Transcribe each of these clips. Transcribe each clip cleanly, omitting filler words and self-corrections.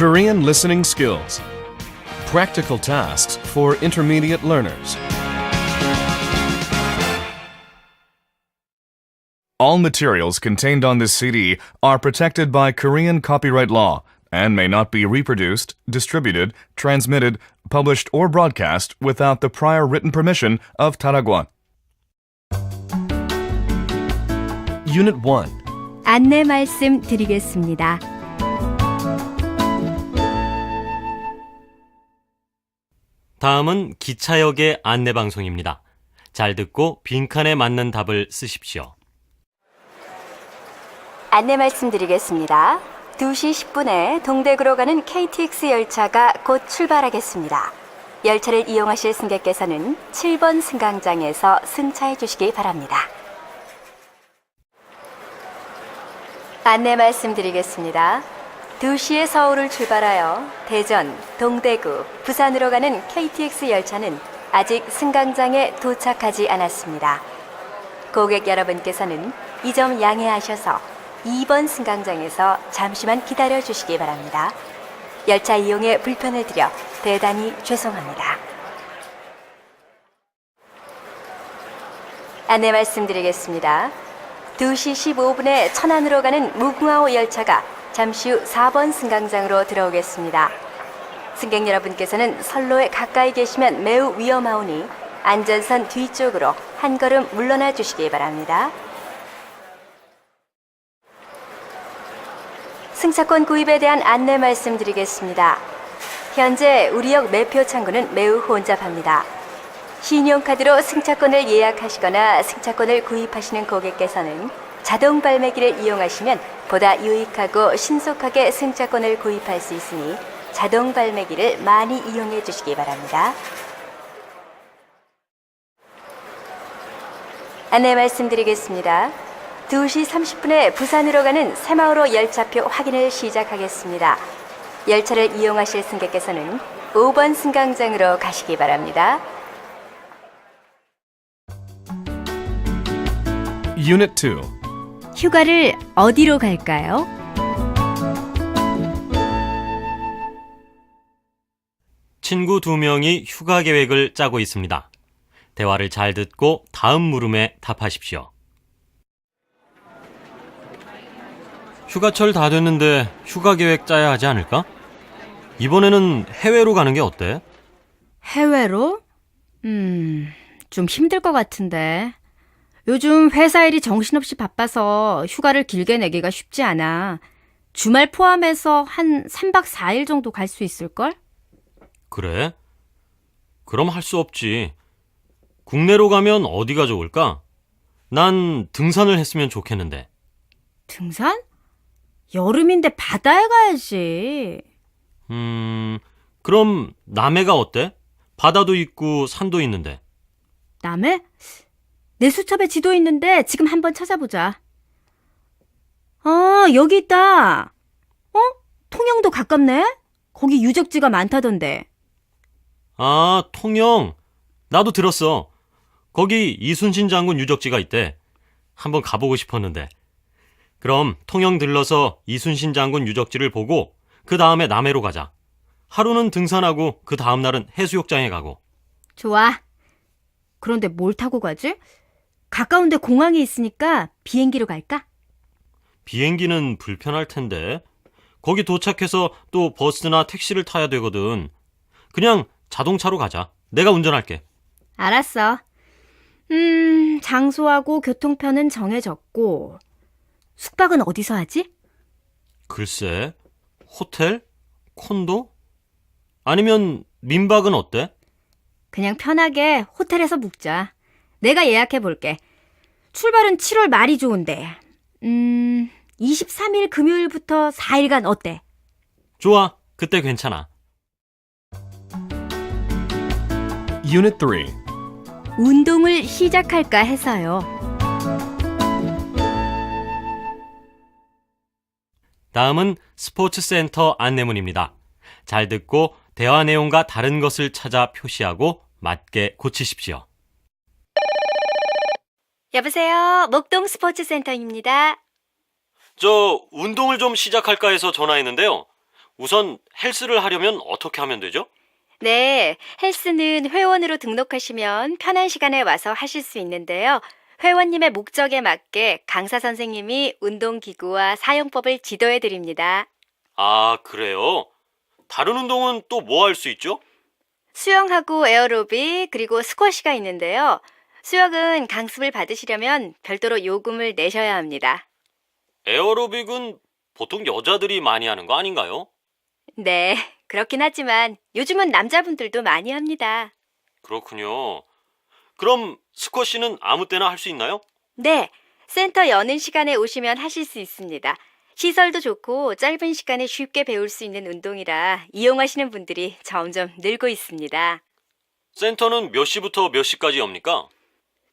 Korean listening skills. Practical tasks for intermediate learners. All materials contained on this CD are protected by Korean copyright law and may not be reproduced, distributed, transmitted, published, or broadcast without the prior written permission of Taragwon. Unit 1. 안내 말씀 드리겠습니다. 다음은 기차역의 안내방송입니다. 잘 듣고 빈칸에 맞는 답을 쓰십시오. 안내 말씀드리겠습니다. 2시 10분에 동대구로 가는 KTX 열차가 곧 출발하겠습니다. 열차를 이용하실 승객께서는 7번 승강장에서 승차해 주시기 바랍니다. 안내 말씀드리겠습니다. 2시에 서울을 출발하여 대전, 동대구, 부산으로 가는 KTX 열차는 아직 승강장에 도착하지 않았습니다. 고객 여러분께서는 이 점 양해하셔서 2번 승강장에서 잠시만 기다려 주시기 바랍니다. 열차 이용에 불편을 드려 대단히 죄송합니다. 안내 말씀드리겠습니다. 2시 15분에 천안으로 가는 무궁화호 열차가 잠시 후 4번 승강장으로 들어오겠습니다. 승객 여러분께서는 선로에 가까이 계시면 매우 위험하오니 안전선 뒤쪽으로 한 걸음 물러나 주시기 바랍니다. 승차권 구입에 대한 안내 말씀드리겠습니다. 현재 우리역 매표 창구는 매우 혼잡합니다. 신용카드로 승차권을 예약하시거나 승차권을 구입하시는 고객께서는 자동 발매기를 이용하시면 보다 유익하고 신속하게 승차권을 구입할 수 있으니 자동 발매기를 많이 이용해 주시기 바랍니다. 안내 말씀드리겠습니다. 2시 30분에 부산으로 가는 새마을호 열차표 확인을 시작하겠습니다. 열차를 이용하실 승객께서는 5번 승강장으로 가시기 바랍니다. Unit 2. 휴가를 어디로 갈까요? 친구 2명이 휴가 계획을 짜고 있습니다. 대화를 잘 듣고 다음 물음에 답하십시오. 휴가철 다 됐는데 휴가 계획 짜야 하지 않을까? 이번에는 해외로 가는 게 어때? 해외로? 좀 힘들 것 같은데. 요즘 회사 일이 정신없이 바빠서 휴가를 길게 내기가 쉽지 않아. 주말 포함해서 한 3박 4일 정도 갈 수 있을걸? 그래? 그럼 할 수 없지. 국내로 가면 어디가 좋을까? 난 등산을 했으면 좋겠는데. 등산? 여름인데 바다에 가야지. 그럼 남해가 어때? 바다도 있고 산도 있는데. 남해? 내 수첩에 지도 있는데 지금 한번 찾아보자. 여기 있다. 통영도 가깝네? 거기 유적지가 많다던데. 아, 통영. 나도 들었어. 거기 이순신 장군 유적지가 있대. 한번 가보고 싶었는데. 그럼 통영 들러서 이순신 장군 유적지를 보고 그 다음에 남해로 가자. 하루는 등산하고 그 다음 날은 해수욕장에 가고. 좋아. 그런데 뭘 타고 가지? 가까운데 공항이 있으니까 비행기로 갈까? 비행기는 불편할 텐데. 거기 도착해서 또 버스나 택시를 타야 되거든. 그냥 자동차로 가자. 내가 운전할게. 알았어. 장소하고 교통편은 정해졌고 숙박은 어디서 하지? 글쎄, 호텔? 콘도? 아니면 민박은 어때? 그냥 편하게 호텔에서 묵자. 내가 예약해 볼게. 출발은 7월 말이 좋은데. 23일 금요일부터 4일간 어때? 좋아, 그때 괜찮아. Unit 3. 운동을 시작할까 해서요. 다음은 스포츠센터 안내문입니다. 잘 듣고 대화 내용과 다른 것을 찾아 표시하고 맞게 고치십시오. 여보세요. 목동 스포츠센터입니다. 저 운동을 좀 시작할까 해서 전화했는데요. 우선 헬스를 하려면 어떻게 하면 되죠? 네, 헬스는 회원으로 등록하시면 편한 시간에 와서 하실 수 있는데요. 회원님의 목적에 맞게 강사 선생님이 운동기구와 사용법을 지도해 드립니다. 아, 그래요? 다른 운동은 또 뭐 할 수 있죠? 수영하고 에어로빅 그리고 스쿼시가 있는데요. 수영은 강습을 받으시려면 별도로 요금을 내셔야 합니다. 에어로빅은 보통 여자들이 많이 하는 거 아닌가요? 네, 그렇긴 하지만 요즘은 남자분들도 많이 합니다. 그렇군요. 그럼 스쿼시는 아무 때나 할 수 있나요? 네, 센터 여는 시간에 오시면 하실 수 있습니다. 시설도 좋고 짧은 시간에 쉽게 배울 수 있는 운동이라 이용하시는 분들이 점점 늘고 있습니다. 센터는 몇 시부터 몇 시까지 엽니까?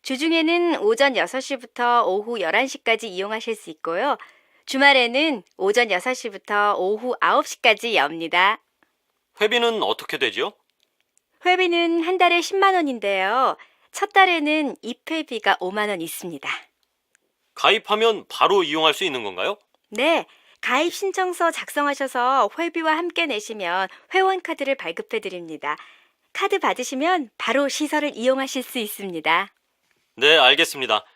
주중에는 오전 6시부터 오후 11시까지 이용하실 수 있고요. 주말에는 오전 6시부터 오후 9시까지 엽니다. 회비는 어떻게 되죠? 회비는 한 달에 10만 원인데요. 첫 달에는 입회비가 5만 원 있습니다. 가입하면 바로 이용할 수 있는 건가요? 네, 가입 신청서 작성하셔서 회비와 함께 내시면 회원 카드를 발급해 드립니다. 카드 받으시면 바로 시설을 이용하실 수 있습니다. 네, 알겠습니다.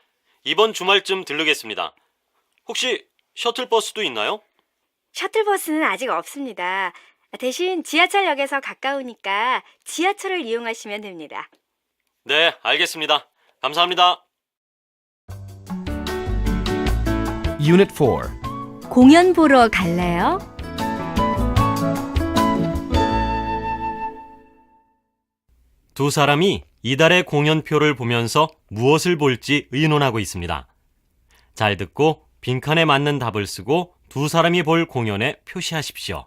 이번 주말쯤 들르겠습니다. 혹시 셔틀버스도 있나요? 셔틀버스는 아직 없습니다. 대신 지하철역에서 가까우니까 지하철을 이용하시면 됩니다. 네, 알겠습니다. 감사합니다. Unit 4. 공연 보러 갈래요? 두 사람이 이달의 공연표를 보면서 무엇을 볼지 의논하고 있습니다. 잘 듣고 빈칸에 맞는 답을 쓰고 두 사람이 볼 공연에 표시하십시오.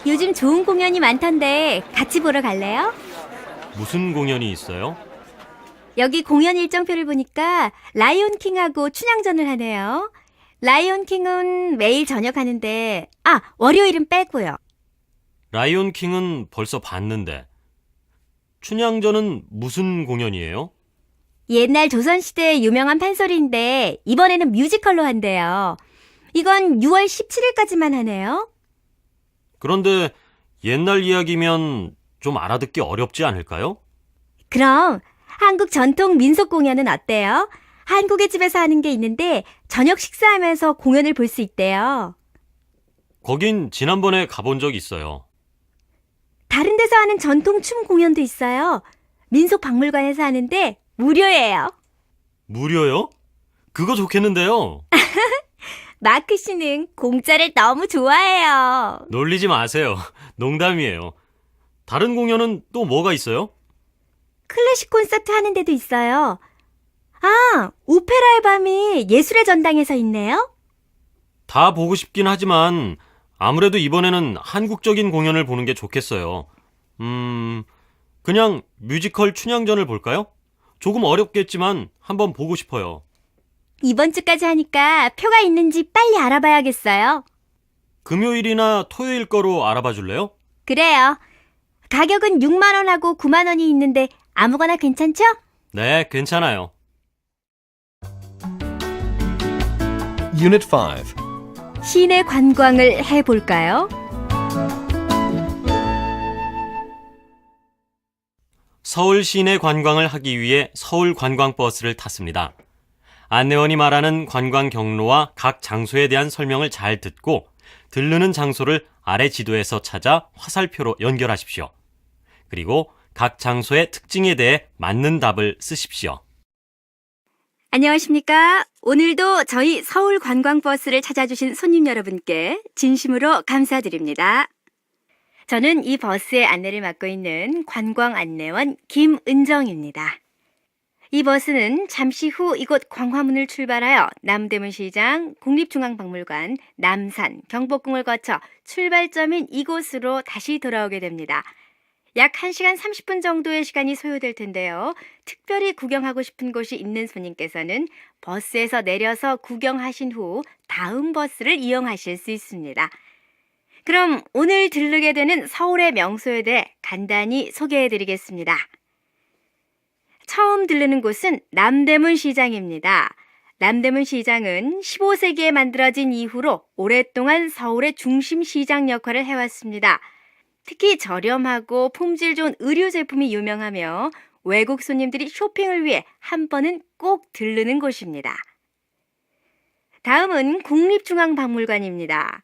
요즘 좋은 공연이 많던데 같이 보러 갈래요? 무슨 공연이 있어요? 여기 공연 일정표를 보니까 라이온킹하고 춘향전을 하네요. 라이온킹은 매일 저녁 하는데 월요일은 빼고요. 라이온킹은 벌써 봤는데. 춘향전은 무슨 공연이에요? 옛날 조선시대의 유명한 판소리인데 이번에는 뮤지컬로 한대요. 이건 6월 17일까지만 하네요. 그런데 옛날 이야기면 좀 알아듣기 어렵지 않을까요? 그럼 한국 전통 민속 공연은 어때요? 한국의 집에서 하는 게 있는데 저녁 식사하면서 공연을 볼 수 있대요. 거긴 지난번에 가본 적 있어요. 다른 데서 하는 전통 춤 공연도 있어요. 민속 박물관에서 하는데 무료예요. 무료요? 그거 좋겠는데요. 마크 씨는 공짜를 너무 좋아해요. 놀리지 마세요. 농담이에요. 다른 공연은 또 뭐가 있어요? 클래식 콘서트 하는 데도 있어요. 오페라의 밤이 예술의 전당에서 있네요. 다 보고 싶긴 하지만 아무래도 이번에는 한국적인 공연을 보는 게 좋겠어요. 그냥 뮤지컬 춘향전을 볼까요? 조금 어렵겠지만 한번 보고 싶어요. 이번 주까지 하니까 표가 있는지 빨리 알아봐야겠어요. 금요일이나 토요일 거로 알아봐 줄래요? 그래요. 가격은 6만 원하고 9만 원이 있는데 아무거나 괜찮죠? 네, 괜찮아요. Unit 5. 시내 관광을 해볼까요? 서울 시내 관광을 하기 위해 서울 관광버스를 탔습니다. 안내원이 말하는 관광 경로와 각 장소에 대한 설명을 잘 듣고 들르는 장소를 아래 지도에서 찾아 화살표로 연결하십시오. 그리고 각 장소의 특징에 대해 맞는 답을 쓰십시오. 안녕하십니까? 오늘도 저희 서울 관광버스를 찾아주신 손님 여러분께 진심으로 감사드립니다. 저는 이 버스의 안내를 맡고 있는 관광 안내원 김은정입니다. 이 버스는 잠시 후 이곳 광화문을 출발하여 남대문시장, 국립중앙박물관, 남산, 경복궁을 거쳐 출발점인 이곳으로 다시 돌아오게 됩니다. 약 1시간 30분 정도의 시간이 소요될 텐데요. 특별히 구경하고 싶은 곳이 있는 손님께서는 버스에서 내려서 구경하신 후 다음 버스를 이용하실 수 있습니다. 그럼 오늘 들르게 되는 서울의 명소에 대해 간단히 소개해드리겠습니다. 처음 들르는 곳은 남대문 시장입니다. 남대문 시장은 15세기에 만들어진 이후로 오랫동안 서울의 중심 시장 역할을 해왔습니다. 특히 저렴하고 품질 좋은 의류 제품이 유명하며 외국 손님들이 쇼핑을 위해 한 번은 꼭 들르는 곳입니다. 다음은 국립중앙박물관입니다.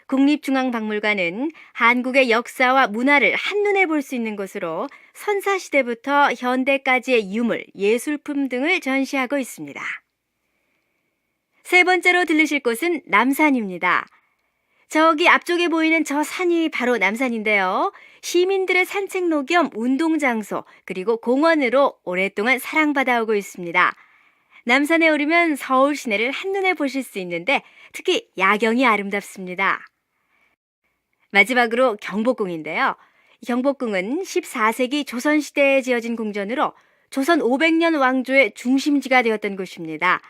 국립중앙박물관은 한국의 역사와 문화를 한눈에 볼 수 있는 곳으로 선사시대부터 현대까지의 유물, 예술품 등을 전시하고 있습니다. 세 번째로 들르실 곳은 남산입니다. 저기 앞쪽에 보이는 저 산이 바로 남산인데요. 시민들의 산책로 겸 운동장소 그리고 공원으로 오랫동안 사랑받아오고 있습니다. 남산에 오르면 서울 시내를 한눈에 보실 수 있는데 특히 야경이 아름답습니다. 마지막으로 경복궁인데요. 경복궁은 14세기 조선시대에 지어진 궁전으로 조선 500년 왕조의 중심지가 되었던 곳입니다.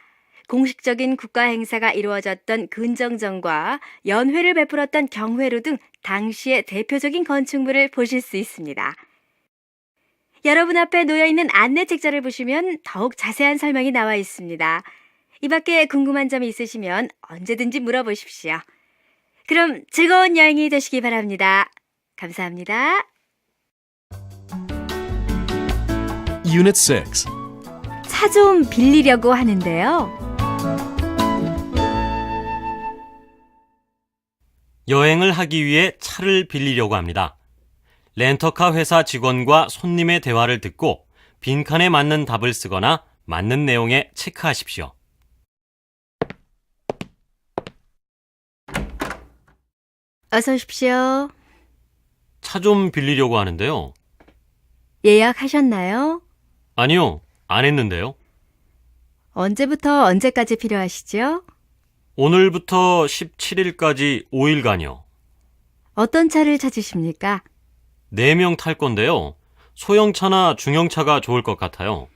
공식적인 국가 행사가 이루어졌던 근정전과 연회를 베풀었던 경회로 등 당시의 대표적인 건축물을 보실 수 있습니다. 여러분 앞에 놓여있는 안내책자를 보시면 더욱 자세한 설명이 나와 있습니다. 이 밖에 궁금한 점이 있으시면 언제든지 물어보십시오. 그럼 즐거운 여행이 되시기 바랍니다. 감사합니다. Unit 6. 차 좀 빌리려고 하는데요. 여행을 하기 위해 차를 빌리려고 합니다. 렌터카 회사 직원과 손님의 대화를 듣고 빈칸에 맞는 답을 쓰거나 맞는 내용에 체크하십시오. 어서 오십시오. 차 좀 빌리려고 하는데요. 예약하셨나요? 아니요, 안 했는데요. 언제부터 언제까지 필요하시죠? 오늘부터 17일까지 5일간요. 어떤 차를 찾으십니까? 4명 탈 건데요. 소형차나 중형차가 좋을 것 같아요.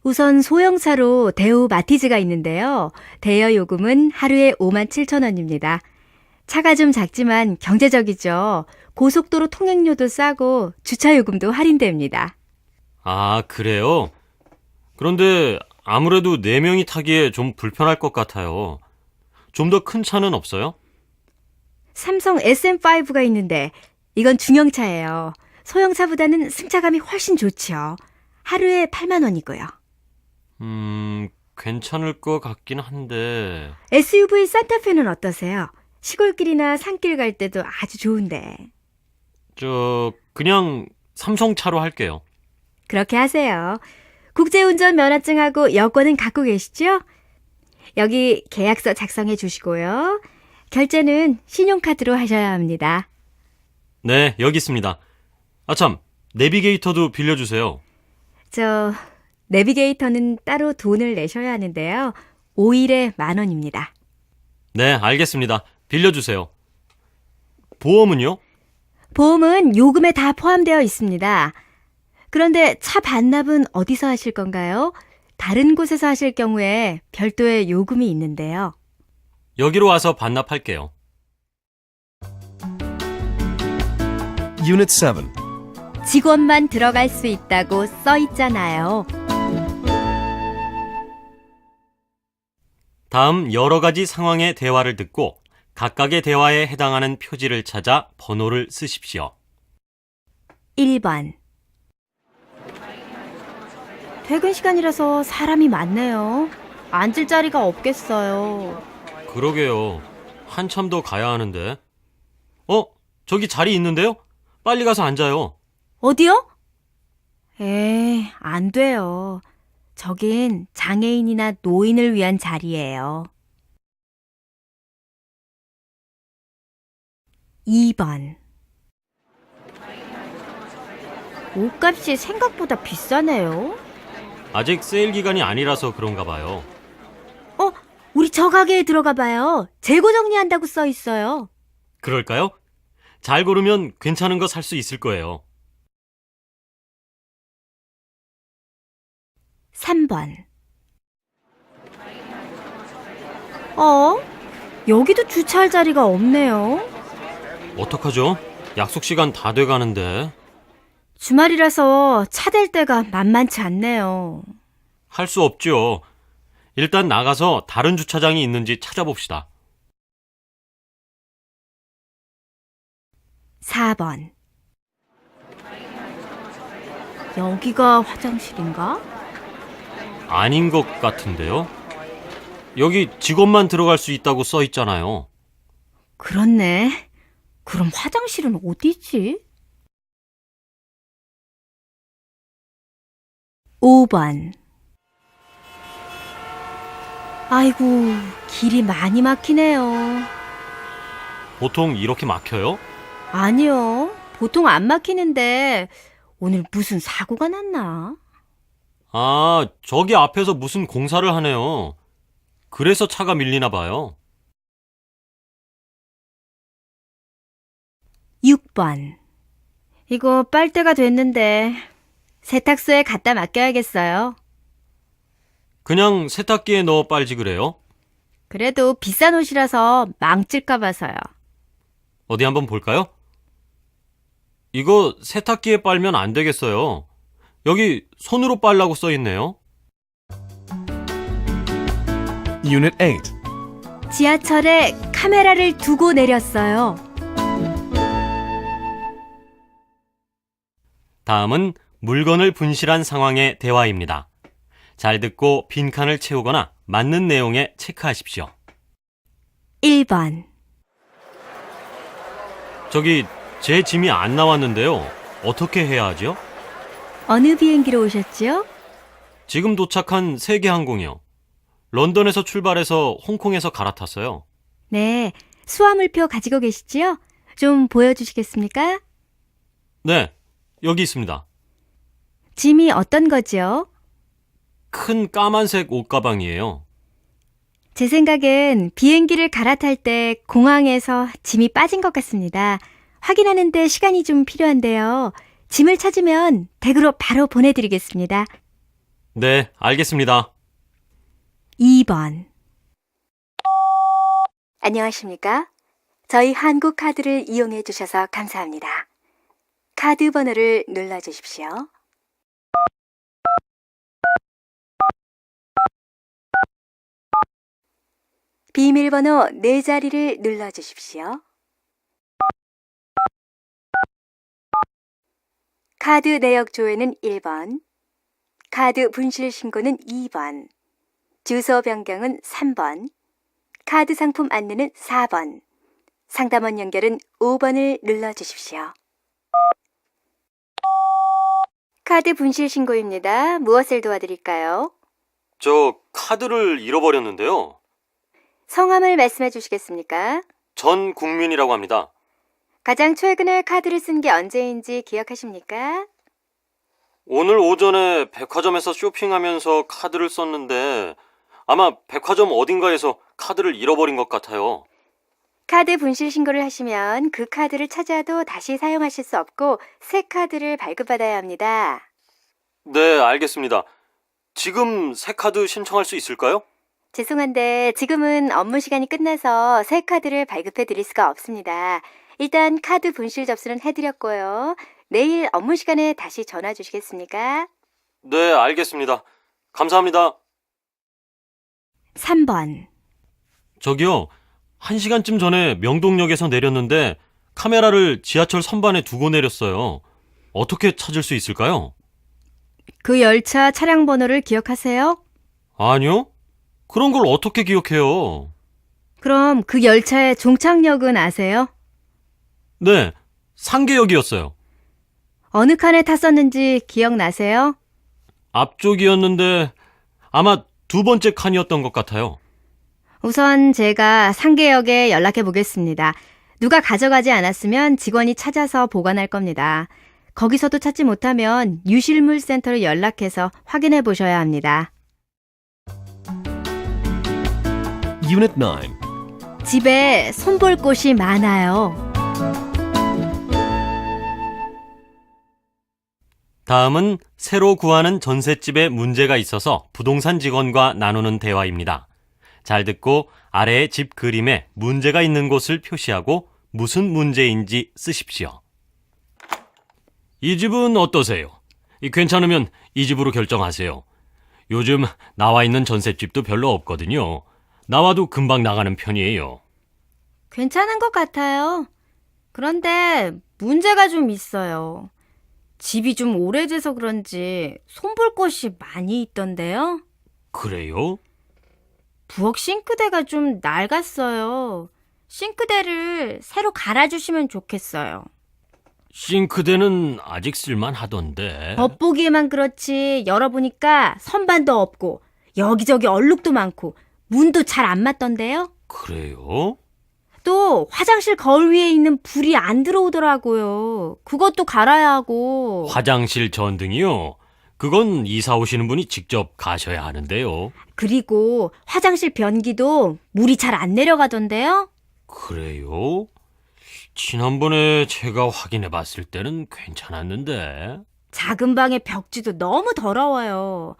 우선 소형차로 대우 마티즈가 있는데요. 대여 요금은 하루에 57,000원입니다. 차가 좀 작지만 경제적이죠. 고속도로 통행료도 싸고 주차 요금도 할인됩니다. 아, 그래요? 그런데 아무래도 4명이 타기에 좀 불편할 것 같아요. 좀 더 큰 차는 없어요? 삼성 SM5가 있는데 이건 중형차예요. 소형차보다는 승차감이 훨씬 좋죠. 하루에 8만 원이고요. 괜찮을 것 같긴 한데... SUV 산타페는 어떠세요? 시골길이나 산길 갈 때도 아주 좋은데. 그냥 삼성차로 할게요. 그렇게 하세요. 국제운전 면허증하고 여권은 갖고 계시죠? 여기 계약서 작성해 주시고요. 결제는 신용카드로 하셔야 합니다. 네, 여기 있습니다. 아 참, 내비게이터도 빌려주세요. 내비게이터는 따로 돈을 내셔야 하는데요. 5일에 10,000원입니다. 네, 알겠습니다. 빌려주세요. 보험은요? 보험은 요금에 다 포함되어 있습니다. 그런데 차 반납은 어디서 하실 건가요? 다른 곳에서 하실 경우에 별도의 요금이 있는데요. 여기로 와서 반납할게요. Unit 7. 직원만 들어갈 수 있다고 써 있잖아요. 다음 여러 가지 상황의 대화를 듣고 각각의 대화에 해당하는 표지를 찾아 번호를 쓰십시오. 1번. 퇴근 시간이라서 사람이 많네요. 앉을 자리가 없겠어요. 그러게요. 한참 더 가야 하는데. 저기 자리 있는데요? 빨리 가서 앉아요. 어디요? 안 돼요. 저긴 장애인이나 노인을 위한 자리예요. 2번. 옷값이 생각보다 비싸네요. 아직 세일 기간이 아니라서 그런가 봐요. 우리 저 가게에 들어가 봐요. 재고 정리한다고 써 있어요. 그럴까요? 잘 고르면 괜찮은 거 살 수 있을 거예요. 3번. 여기도 주차할 자리가 없네요. 어떡하죠? 약속 시간 다 돼가는데. 주말이라서 차 댈 데가 만만치 않네요. 할 수 없죠. 일단 나가서 다른 주차장이 있는지 찾아봅시다. 4번. 여기가 화장실인가? 아닌 것 같은데요? 여기 직원만 들어갈 수 있다고 써 있잖아요. 그렇네. 그럼 화장실은 어디지? 5번. 아이고, 길이 많이 막히네요. 보통 이렇게 막혀요? 아니요. 보통 안 막히는데 오늘 무슨 사고가 났나? 아, 저기 앞에서 무슨 공사를 하네요. 그래서 차가 밀리나 봐요. 6번. 이거 빨대가 됐는데 세탁소에 갖다 맡겨야겠어요. 그냥 세탁기에 넣어 빨지 그래요? 그래도 비싼 옷이라서 망칠까 봐서요. 어디 한번 볼까요? 이거 세탁기에 빨면 안 되겠어요. 여기 손으로 빨라고 써 있네요. Unit 8. 지하철에 카메라를 두고 내렸어요. 다음은 물건을 분실한 상황의 대화입니다. 잘 듣고 빈칸을 채우거나 맞는 내용에 체크하십시오. 1번. 저기 제 짐이 안 나왔는데요. 어떻게 해야 하죠? 어느 비행기로 오셨지요? 지금 도착한 세계항공이요. 런던에서 출발해서 홍콩에서 갈아탔어요. 네, 수화물표 가지고 계시지요? 좀 보여주시겠습니까? 네, 여기 있습니다. 짐이 어떤 거지요? 큰 까만색 옷가방이에요. 제 생각엔 비행기를 갈아탈 때 공항에서 짐이 빠진 것 같습니다. 확인하는데 시간이 좀 필요한데요. 짐을 찾으면 댁으로 바로 보내드리겠습니다. 네, 알겠습니다. 2번. 안녕하십니까? 저희 한국카드를 이용해 주셔서 감사합니다. 카드 번호를 눌러주십시오. 비밀번호 4자리를 눌러주십시오. 카드 내역 조회는 1번, 카드 분실 신고는 2번, 주소 변경은 3번, 카드 상품 안내는 4번, 상담원 연결은 5번을 눌러주십시오. 카드 분실 신고입니다. 무엇을 도와드릴까요? 저 카드를 잃어버렸는데요. 성함을 말씀해 주시겠습니까? 전 국민이라고 합니다. 가장 최근에 카드를 쓴 게 언제인지 기억하십니까? 오늘 오전에 백화점에서 쇼핑하면서 카드를 썼는데 아마 백화점 어딘가에서 카드를 잃어버린 것 같아요. 카드 분실 신고를 하시면 그 카드를 찾아도 다시 사용하실 수 없고 새 카드를 발급받아야 합니다. 네, 알겠습니다. 지금 새 카드 신청할 수 있을까요? 죄송한데 지금은 업무 시간이 끝나서 새 카드를 발급해 드릴 수가 없습니다. 일단 카드 분실 접수는 해드렸고요. 내일 업무 시간에 다시 전화 주시겠습니까? 네, 알겠습니다. 감사합니다. 3번. 저기요, 1시간쯤 전에 명동역에서 내렸는데 카메라를 지하철 선반에 두고 내렸어요. 어떻게 찾을 수 있을까요? 그 열차 차량 번호를 기억하세요? 아니요. 그런 걸 어떻게 기억해요? 그럼 그 열차의 종착역은 아세요? 네, 상계역이었어요. 어느 칸에 탔었는지 기억나세요? 앞쪽이었는데 아마 두 번째 칸이었던 것 같아요. 우선 제가 상계역에 연락해 보겠습니다. 누가 가져가지 않았으면 직원이 찾아서 보관할 겁니다. 거기서도 찾지 못하면 유실물 센터로 연락해서 확인해 보셔야 합니다. Unit 9. 집에 손볼 곳이 많아요. 다음은 새로 구하는 전셋집에 문제가 있어서 부동산 직원과 나누는 대화입니다. 잘 듣고 아래의 집 그림에 문제가 있는 곳을 표시하고 무슨 문제인지 쓰십시오. 이 집은 어떠세요? 괜찮으면 이 집으로 결정하세요. 요즘 나와 있는 전셋집도 별로 없거든요. 나와도 금방 나가는 편이에요. 괜찮은 것 같아요. 그런데 문제가 좀 있어요. 집이 좀 오래돼서 그런지 손볼 곳이 많이 있던데요. 그래요? 부엌 싱크대가 좀 낡았어요. 싱크대를 새로 갈아주시면 좋겠어요. 싱크대는 아직 쓸만 하던데. 겉보기에만 그렇지 열어보니까 선반도 없고 여기저기 얼룩도 많고 문도 잘 안 맞던데요. 그래요? 또 화장실 거울 위에 있는 불이 안 들어오더라고요. 그것도 갈아야 하고. 화장실 전등이요? 그건 이사 오시는 분이 직접 가셔야 하는데요. 그리고 화장실 변기도 물이 잘 안 내려가던데요. 그래요? 지난번에 제가 확인해 봤을 때는 괜찮았는데. 작은 방의 벽지도 너무 더러워요.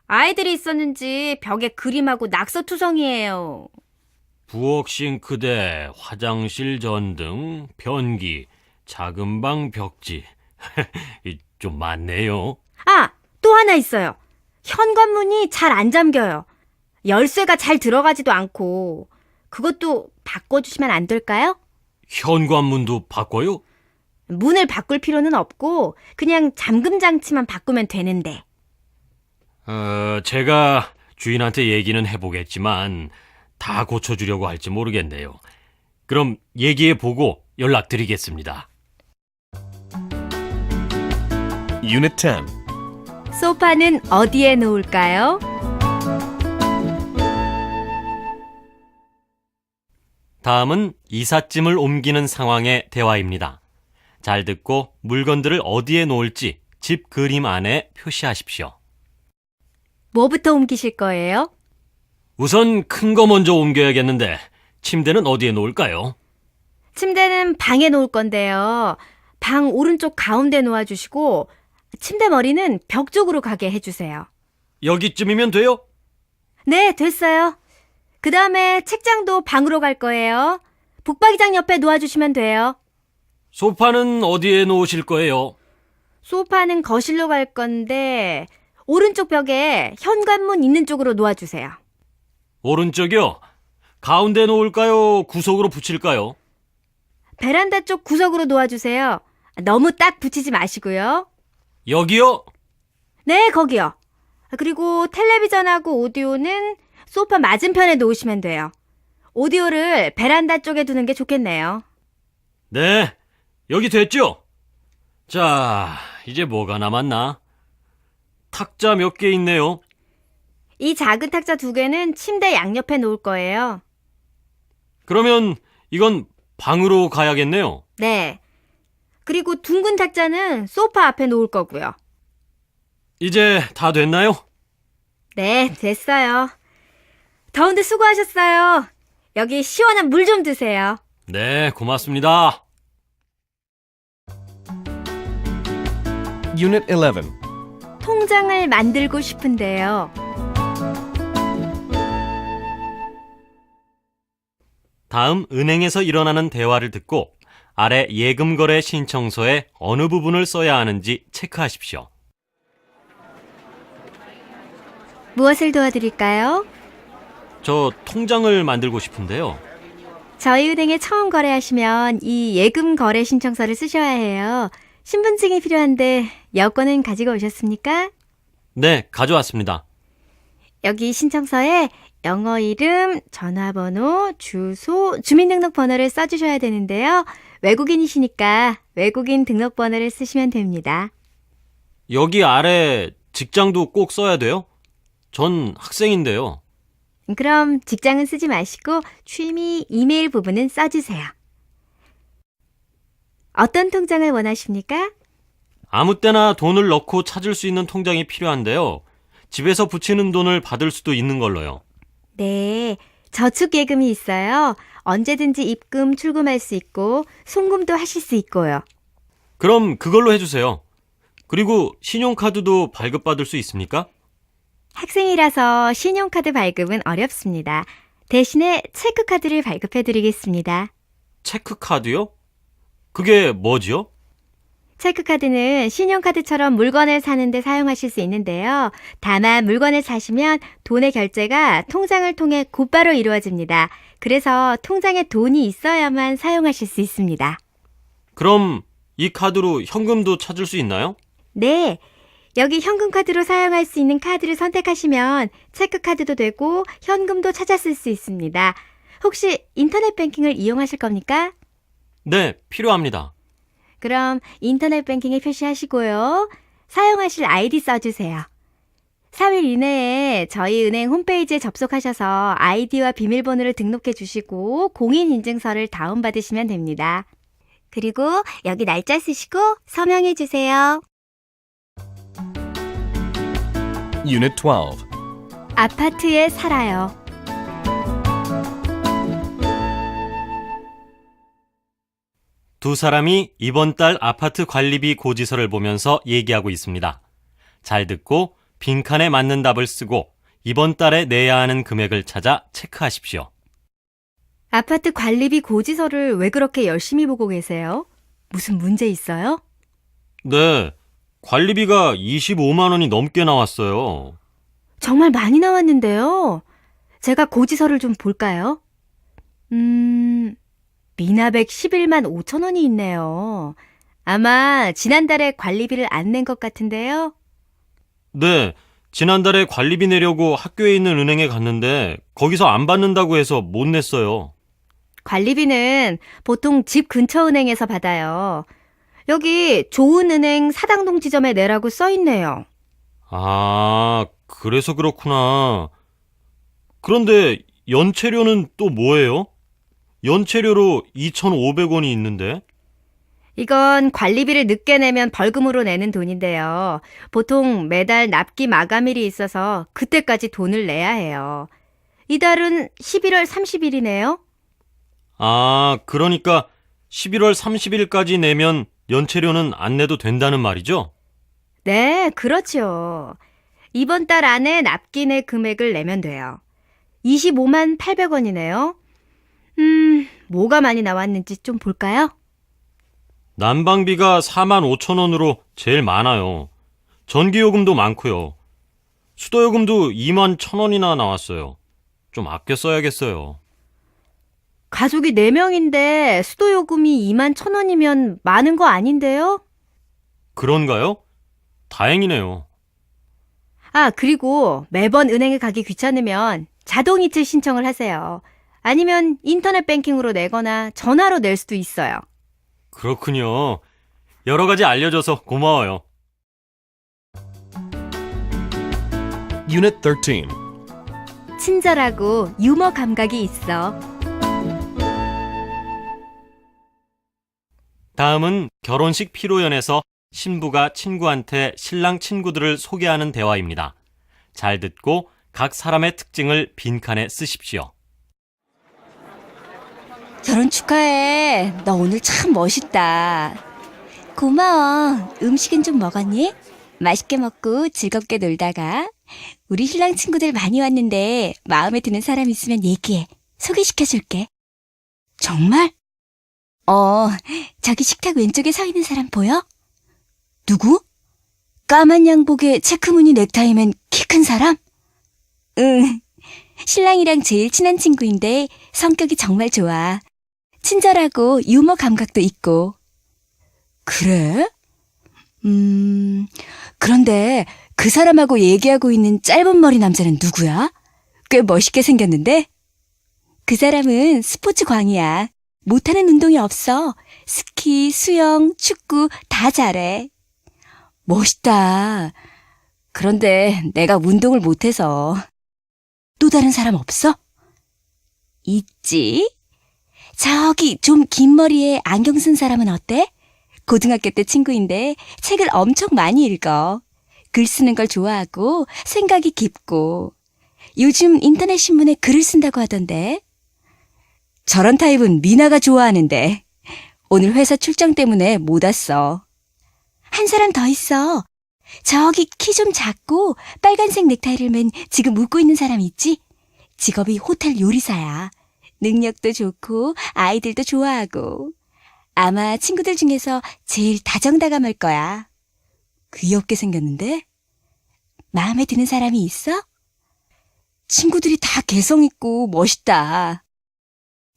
아이들이 있었는지 벽에 그림하고 낙서투성이에요. 부엌 싱크대, 화장실 전등, 변기, 작은 방 벽지. 좀 많네요. 아, 또 하나 있어요. 현관문이 잘 안 잠겨요. 열쇠가 잘 들어가지도 않고. 그것도 바꿔주시면 안 될까요? 현관문도 바꿔요? 문을 바꿀 필요는 없고 그냥 잠금 장치만 바꾸면 되는데. 제가 주인한테 얘기는 해보겠지만 다 고쳐주려고 할지 모르겠네요. 그럼 얘기해보고 연락드리겠습니다. Unit 10. 소파는 어디에 놓을까요? 다음은 이삿짐을 옮기는 상황의 대화입니다. 잘 듣고 물건들을 어디에 놓을지 집 그림 안에 표시하십시오. 뭐부터 옮기실 거예요? 우선 큰 거 먼저 옮겨야겠는데 침대는 어디에 놓을까요? 침대는 방에 놓을 건데요. 방 오른쪽 가운데 놓아주시고 침대 머리는 벽 쪽으로 가게 해주세요. 여기쯤이면 돼요? 네, 됐어요. 그 다음에 책장도 방으로 갈 거예요. 북박이장 옆에 놓아주시면 돼요. 소파는 어디에 놓으실 거예요? 소파는 거실로 갈 건데 오른쪽 벽에 현관문 있는 쪽으로 놓아주세요. 오른쪽이요? 가운데 놓을까요? 구석으로 붙일까요? 베란다 쪽 구석으로 놓아주세요. 너무 딱 붙이지 마시고요. 여기요? 네, 거기요. 그리고 텔레비전하고 오디오는 소파 맞은편에 놓으시면 돼요. 오디오를 베란다 쪽에 두는 게 좋겠네요. 네, 여기 됐죠? 자, 이제 뭐가 남았나? 탁자 몇 개 있네요. 이 작은 탁자 2개는 침대 양옆에 놓을 거예요. 그러면 이건 방으로 가야겠네요. 네. 그리고 둥근 탁자는 소파 앞에 놓을 거고요. 이제 다 됐나요? 네, 됐어요. 더운데 수고하셨어요. 여기 시원한 물 좀 드세요. 네, 고맙습니다. Unit 11. 통장을 만들고 싶은데요. 다음 은행에서 일어나는 대화를 듣고 아래 예금거래 신청서에 어느 부분을 써야 하는지 체크하십시오. 무엇을 도와드릴까요? 저 통장을 만들고 싶은데요. 저희 은행에 처음 거래하시면 이 예금 거래 신청서를 쓰셔야 해요. 신분증이 필요한데 여권은 가지고 오셨습니까? 네, 가져왔습니다. 여기 신청서에 영어 이름, 전화번호, 주소, 주민등록번호를 써주셔야 되는데요. 외국인이시니까 외국인 등록번호를 쓰시면 됩니다. 여기 아래 직장도 꼭 써야 돼요? 전 학생인데요. 그럼 직장은 쓰지 마시고 취미, 이메일 부분은 써주세요. 어떤 통장을 원하십니까? 아무 때나 돈을 넣고 찾을 수 있는 통장이 필요한데요. 집에서 붙이는 돈을 받을 수도 있는 걸로요. 네, 저축예금이 있어요. 언제든지 입금, 출금할 수 있고 송금도 하실 수 있고요. 그럼 그걸로 해주세요. 그리고 신용카드도 발급받을 수 있습니까? 학생이라서 신용카드 발급은 어렵습니다. 대신에 체크카드를 발급해드리겠습니다. 체크카드요? 그게 뭐지요? 체크카드는 신용카드처럼 물건을 사는데 사용하실 수 있는데요. 다만 물건을 사시면 돈의 결제가 통장을 통해 곧바로 이루어집니다. 그래서 통장에 돈이 있어야만 사용하실 수 있습니다. 그럼 이 카드로 현금도 찾을 수 있나요? 네, 여기 현금카드로 사용할 수 있는 카드를 선택하시면 체크카드도 되고 현금도 찾아 쓸 수 있습니다. 혹시 인터넷 뱅킹을 이용하실 겁니까? 네, 필요합니다. 그럼 인터넷 뱅킹에 표시하시고요. 사용하실 아이디 써주세요. 3일 이내에 저희 은행 홈페이지에 접속하셔서 아이디와 비밀번호를 등록해 주시고 공인인증서를 다운받으시면 됩니다. 그리고 여기 날짜 쓰시고 서명해 주세요. Unit 12. 아파트에 살아요. 두 사람이 이번 달 아파트 관리비 고지서를 보면서 얘기하고 있습니다. 잘 듣고 빈칸에 맞는 답을 쓰고 이번 달에 내야 하는 금액을 찾아 체크하십시오. 아파트 관리비 고지서를 왜 그렇게 열심히 보고 계세요? 무슨 문제 있어요? 네, 관리비가 25만 원이 넘게 나왔어요. 정말 많이 나왔는데요. 제가 고지서를 좀 볼까요? 미나백 11만 5천 원이 있네요. 아마 지난달에 관리비를 안 낸 것 같은데요. 네, 지난달에 관리비 내려고 학교에 있는 은행에 갔는데 거기서 안 받는다고 해서 못 냈어요. 관리비는 보통 집 근처 은행에서 받아요. 여기 좋은 은행 사당동 지점에 내라고 써 있네요. 아, 그래서 그렇구나. 그런데 연체료는 또 뭐예요? 연체료로 2,500원이 있는데? 이건 관리비를 늦게 내면 벌금으로 내는 돈인데요. 보통 매달 납기 마감일이 있어서 그때까지 돈을 내야 해요. 이달은 11월 30일이네요. 아, 그러니까 11월 30일까지 내면 연체료는 안 내도 된다는 말이죠? 네, 그렇죠. 이번 달 안에 납기 내 금액을 내면 돼요. 25만 800원이네요. 뭐가 많이 나왔는지 좀 볼까요? 난방비가 4만 5천 원으로 제일 많아요. 전기요금도 많고요. 수도요금도 2만 1천 원이나 나왔어요. 좀 아껴 써야겠어요. 가족이 4명인데 수도요금이 2만 1,000원이면 많은 거 아닌데요? 그런가요? 다행이네요. 아, 그리고 매번 은행에 가기 귀찮으면 자동이체 신청을 하세요. 아니면 인터넷 뱅킹으로 내거나 전화로 낼 수도 있어요. 그렇군요. 여러 가지 알려줘서 고마워요. Unit 13. 친절하고 유머 감각이 있어. 다음은 결혼식 피로연에서 신부가 친구한테 신랑 친구들을 소개하는 대화입니다. 잘 듣고 각 사람의 특징을 빈칸에 쓰십시오. 결혼 축하해. 너 오늘 참 멋있다. 고마워. 음식은 좀 먹었니? 맛있게 먹고 즐겁게 놀다가. 우리 신랑 친구들 많이 왔는데 마음에 드는 사람 있으면 얘기해. 소개시켜줄게. 정말? 저기 식탁 왼쪽에 서 있는 사람 보여? 누구? 까만 양복에 체크무늬 넥타이면 키 큰 사람? 응. 신랑이랑 제일 친한 친구인데 성격이 정말 좋아. 친절하고 유머 감각도 있고. 그래? 그런데 그 사람하고 얘기하고 있는 짧은 머리 남자는 누구야? 꽤 멋있게 생겼는데? 그 사람은 스포츠 광이야. 못하는 운동이 없어. 스키, 수영, 축구 다 잘해. 멋있다. 그런데 내가 운동을 못해서. 또 다른 사람 없어? 있지. 저기 좀 긴 머리에 안경 쓴 사람은 어때? 고등학교 때 친구인데 책을 엄청 많이 읽어. 글 쓰는 걸 좋아하고 생각이 깊고. 요즘 인터넷 신문에 글을 쓴다고 하던데. 저런 타입은 미나가 좋아하는데. 오늘 회사 출장 때문에 못 왔어. 한 사람 더 있어. 저기 키 좀 작고 빨간색 넥타이를 맨 지금 웃고 있는 사람 있지? 직업이 호텔 요리사야. 능력도 좋고 아이들도 좋아하고. 아마 친구들 중에서 제일 다정다감할 거야. 귀엽게 생겼는데? 마음에 드는 사람이 있어? 친구들이 다 개성 있고 멋있다.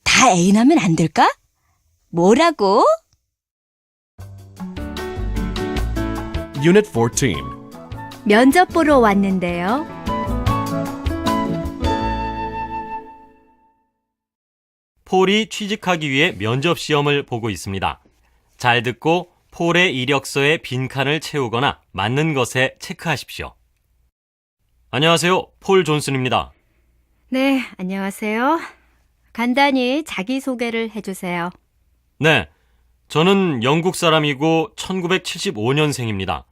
다 애인하면 안 될까? 뭐라고? Unit 14. 면접 보러 왔는데요. 폴이 취직하기 위해 면접 시험을 보고 있습니다. 잘 듣고 폴의 이력서에 빈칸을 채우거나 맞는 것에 체크하십시오. 안녕하세요. 폴 존슨입니다. 네, 안녕하세요. 간단히 자기소개를 해주세요. 네, 저는 영국 사람이고 1975년생입니다.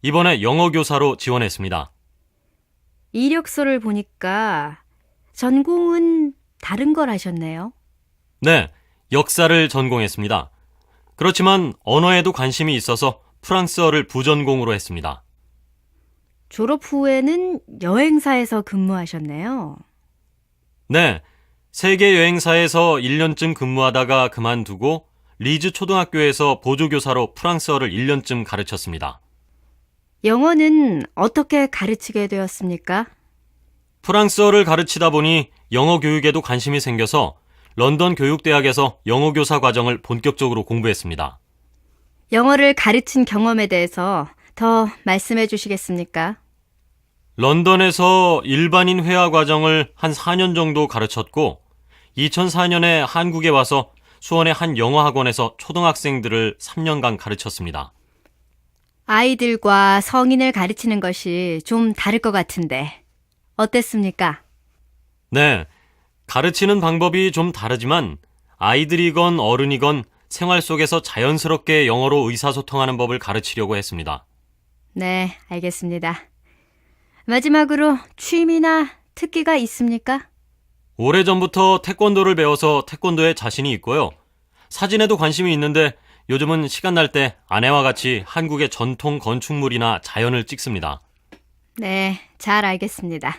이번에 영어 교사로 지원했습니다. 이력서를 보니까 전공은 다른 걸 하셨네요. 네, 역사를 전공했습니다. 그렇지만 언어에도 관심이 있어서 프랑스어를 부전공으로 했습니다. 졸업 후에는 여행사에서 근무하셨네요. 네, 세계 여행사에서 1년쯤 근무하다가 그만두고 리즈 초등학교에서 보조교사로 프랑스어를 1년쯤 가르쳤습니다. 영어는 어떻게 가르치게 되었습니까? 프랑스어를 가르치다 보니 영어 교육에도 관심이 생겨서 런던 교육대학에서 영어 교사 과정을 본격적으로 공부했습니다. 영어를 가르친 경험에 대해서 더 말씀해 주시겠습니까? 런던에서 일반인 회화 과정을 한 4년 정도 가르쳤고 2004년에 한국에 와서 수원의 한 영어 학원에서 초등학생들을 3년간 가르쳤습니다. 아이들과 성인을 가르치는 것이 좀 다를 것 같은데 어땠습니까? 네, 가르치는 방법이 좀 다르지만 아이들이건 어른이건 생활 속에서 자연스럽게 영어로 의사소통하는 법을 가르치려고 했습니다. 네, 알겠습니다. 마지막으로 취미나 특기가 있습니까? 오래전부터 태권도를 배워서 태권도에 자신이 있고요. 사진에도 관심이 있는데 요즘은 시간 날 때 아내와 같이 한국의 전통 건축물이나 자연을 찍습니다. 네, 잘 알겠습니다.